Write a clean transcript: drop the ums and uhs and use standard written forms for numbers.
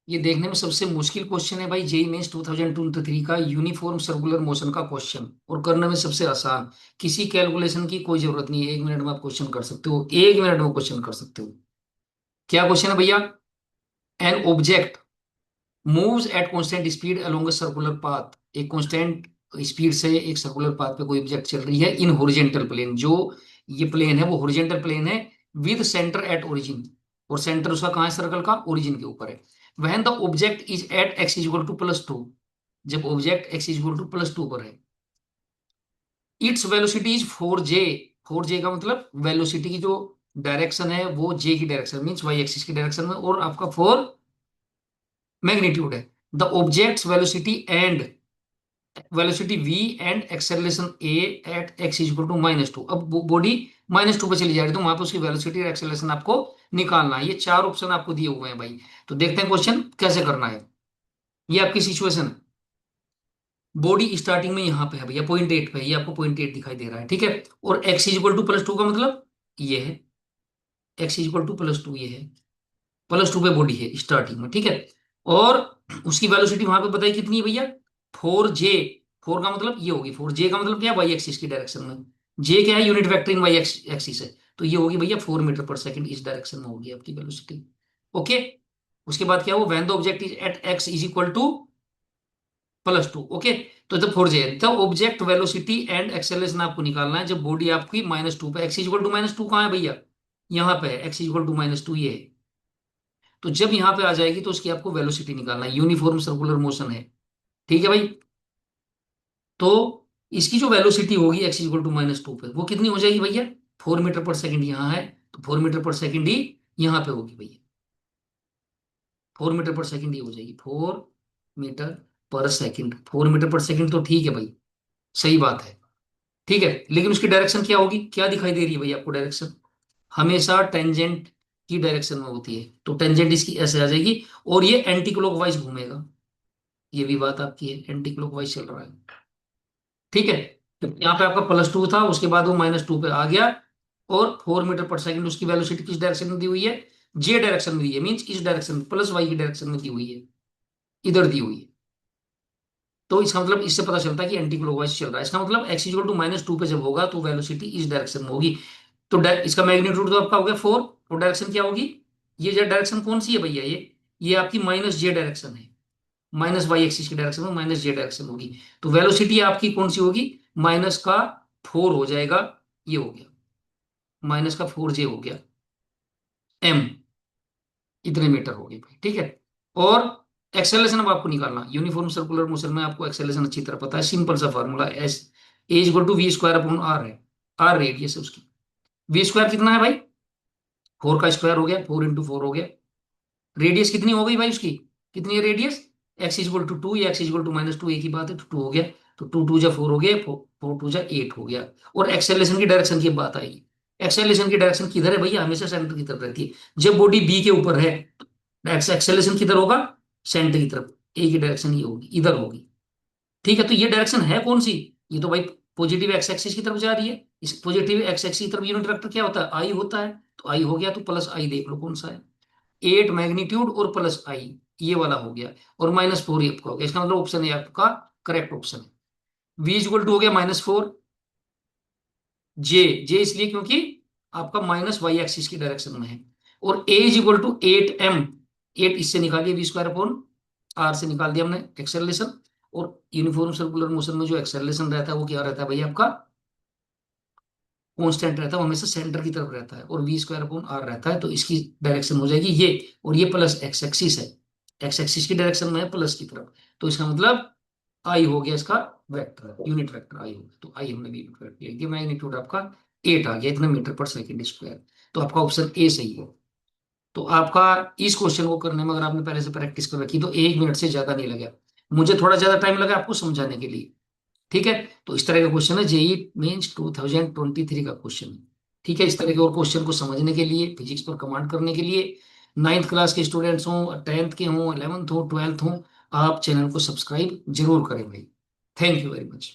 ये देखने में सबसे मुश्किल क्वेश्चन है भाई, जेई मेंस 2023 का यूनिफॉर्म सर्कुलर मोशन का क्वेश्चन, और करने में सबसे आसान। किसी कैलकुलेशन की कोई जरूरत नहीं है, 1 मिनट में आप क्वेश्चन कर सकते हो, 1 मिनट में क्वेश्चन कर सकते हो। क्या क्वेश्चन है भैया? An object moves at constant speed along a circular path. एक कांस्टेंट स्पीड से एक सर्कुलर पाथ पे कोई ऑब्जेक्ट चल रही है इन हॉरिजॉन्टल प्लेन, जो ये प्लेन है वो हॉरिजॉन्टल प्लेन है, विद सेंटर एट ओरिजिन। और सेंटर उसका कहाँ है सर्कल का? ओरिजिन के ऊपर है। When the object is at x is equal to +2, जब object x is equal to +2 पर है, its velocity is 4 j. 4 j का मतलब वेलोसिटी की जो डायरेक्शन है वो जे की डायरेक्शन, मीन्स वाई एक्सिस की डायरेक्शन में, और आपका 4 मैग्नीट्यूड है। The object's velocity v and acceleration a at x is equal to -2। अब बॉडी -2 पे चली जा रही है, तो वहां पे उसकी वेलोसिटी और एक्सेलरेशन आपको निकालना है। ये चार ऑप्शन आपको दिए हुए हैं भाई। तो देखते हैं क्वेश्चन कैसे करना है। ये आपकी सिचुएशन है, बॉडी स्टार्टिंग में यहाँ पे है भैया, पॉइंट 8 पे है, ये आपको पॉइंट 8 दिखाई दे रहा है, ठीक है। और x इज इक्वल टू +2 का मतलब ये है, x इज इक्वल टू +2 ये है, +2 पे बॉडी है स्टार्टिंग में, ठीक है। और उसकी वेलोसिटी वहां पे बताइए कितनी है भैया? 4 जे। 4 का मतलब ये होगी, 4 जे का मतलब क्या है? वाई एक्सिस की डायरेक्शन में। जे क्या है? यूनिट वेक्टर इन वाई एक्सिस है। तो ये होगी भैया 4 मीटर पर सेकंड, इस डायरेक्शन में होगी आपकी वेलोसिटी। ओके। उसके बाद क्या हो? When the object is at x is equal to +2। Okay. तो जब 4 जे है, तब ऑब्जेक्ट वेलोसिटी एंड एक्सेलरेशन आपको निकालना है जब बॉडी आपकी -2 पे, एक्स इज इक्वल टू -2 कहाँ है भैया? यहाँ पे है, एक्स इज इक्वल टू -2 ये है। तो जब यहां पे आ जाएगी तो उसकी आपको वेलोसिटी निकालना है, यूनिफॉर्म सर्कुलर मोशन है, ठीक है भाई। तो इसकी जो वेलोसिटी होगी एक्स इक्वल टू -2 पे, वो कितनी हो जाएगी भैया? 4 मीटर पर सेकंड यहाँ है, तो 4 मीटर पर सेकंड ही यहाँ पे होगी भैया। 4 मीटर पर सेकंड ही हो जाएगी, 4 मीटर पर सेकंड। 4 मीटर पर सेकंड तो ठीक है भाई, सही बात है, ठीक है। लेकिन उसकी डायरेक्शन क्या होगी? क्या दिखाई दे रही है भैया आपको डायरेक्शन? हमेशा टेंजेंट की डायरेक्शन में होती है, तो टेंजेंट इसकी ऐसे आ जाएगी, और ये एंटी क्लॉकवाइज घूमेगा। ये भी बात आपकी है, एंटी क्लॉकवाइज चल रहा है, ठीक है। तो यहाँ पे आपका +2 था, उसके बाद वो -2 पे आ गया, और 4 मीटर पर सेकंड उसकी वेलोसिटी किस डायरेक्शन में दी हुई है? जे डायरेक्शन में दी है, मीन्स इस डायरेक्शन में, प्लस वाई की डायरेक्शन में दी हुई है, इधर दी हुई है। तो इसका मतलब इससे पता चलता है कि एंटी क्लॉकवाइज चल रहा है। इसका मतलब एक्स इक्वल टू -2 पे जब होगा तो वेलोसिटी इस डायरेक्शन में होगी। तो इसका मैग्नीट्यूड तो आपका हो गया 4, और डायरेक्शन क्या होगी? ये डायरेक्शन कौन सी है भैया? ये आपकी -जे डायरेक्शन है, माइनस वाई एक्सिस की डायरेक्शन में -जे डायरेक्शन होगी। तो वेलोसिटी आपकी कौन सी होगी? -4 हो जाएगा, ये हो गया, -4 जे हो गया, एम, इतने मीटर हो गए भाई, ठीक है। और एक्सेलरेशन अब आपको निकालना, यूनिफॉर्म सर्कुलर मोशन में आपको एक्सेलरेशन अच्छी तरह पता है, सिंपल सा फार्मूला, एस is equal to v² upon r है। r रेडियस है उसकी, v² कितना है भाई? 4 का स्क्वायर हो गया, 4 × 4 हो गया। रेडियस कितनी हो गई भाई उसकी? कितनी है radius? X is equal to 2 या एक्स इज इक्वल टू -2, एक ही बात है, तो 2 हो गया। तो 2 × 2 = 4 हो गया, 4 × 2 = 8 हो गया। और एक्सेलरेशन की डायरेक्शन की बात आएगी, एक्सेलरेशन की डायरेक्शन किधर है भैया? हमेशा सेंटर की तरफ रहती है। जब बॉडी बी के ऊपर है, एक्सेलरेशन किधर होगा? सेंटर की तरफ। ए की डायरेक्शन ये होगी, इधर होगी, ठीक है। तो ये डायरेक्शन है कौन सी? ये तो भाई पॉजिटिव एक्स एक्सिस की तरफ जा रही है। इस पॉजिटिव एक्स एक्सिस की तरफ यूनिट वेक्टर क्या होता है? आई होता है। तो आई हो गया, तो प्लस आई देख लो कौन सा है, 8 मैग्नीट्यूड और प्लस आई, ये वाला हो गया। और -4 ये आपका हो गया, इसका मतलब ऑप्शन है आपका करेक्ट ऑप्शन है। v इक्वल टू हो गया -4, जे, जे इसलिए क्योंकि आपका माइनस वाई एक्सिस की डायरेक्शन में है। और ए इज इक्वल टू 8 m, 8 इससे निकालिए, v² अपॉन r से निकाल दिया हमने एक्सेलरेशन। और यूनिफॉर्म सर्कुलर मोशन में जो एक्सेलरेशन रहता है वो क्या रहता है भाई आपका? कांस्टेंट रहता है, वो हमेशा सेंटर की तरफ रहता है, और v² अपॉन r रहता है, तो इसकी डायरेक्शन हो जाएगी ये। और ये प्लस एक्स एक्सिस है, एक्स एक्सिस की डायरेक्शन में है प्लस की तरफ। तो इसका मतलब आई हो गया इसका वेक्टर, यूनिट वेक्टर आई हो गया, तो आई हमने यूनिट वेक्टर लिख दिया। मैग्नीट्यूड आपका 8 आ गया, इतना मीटर पर सेकंड स्क्वायर। तो आपका ऑप्शन ए सही है। तो आपका इस क्वेश्चन को करने में अगर आपने पहले से प्रैक्टिस कर रखी तो 1 मिनट से ज्यादा नहीं लगा। मुझे थोड़ा ज्यादा टाइम लगा आपको समझाने के लिए, ठीक है। तो इस तरह का क्वेश्चन है, जेई मेंस 2023 का क्वेश्चन है, ठीक है। इस तरह के और क्वेश्चन को समझने के लिए, फिजिक्स पर कमांड करने के लिए, 9th क्लास के स्टूडेंट्स हों, 10th के हों, 11th हो, 12th हो, आप चैनल को सब्सक्राइब जरूर करें भाई। Thank you very much.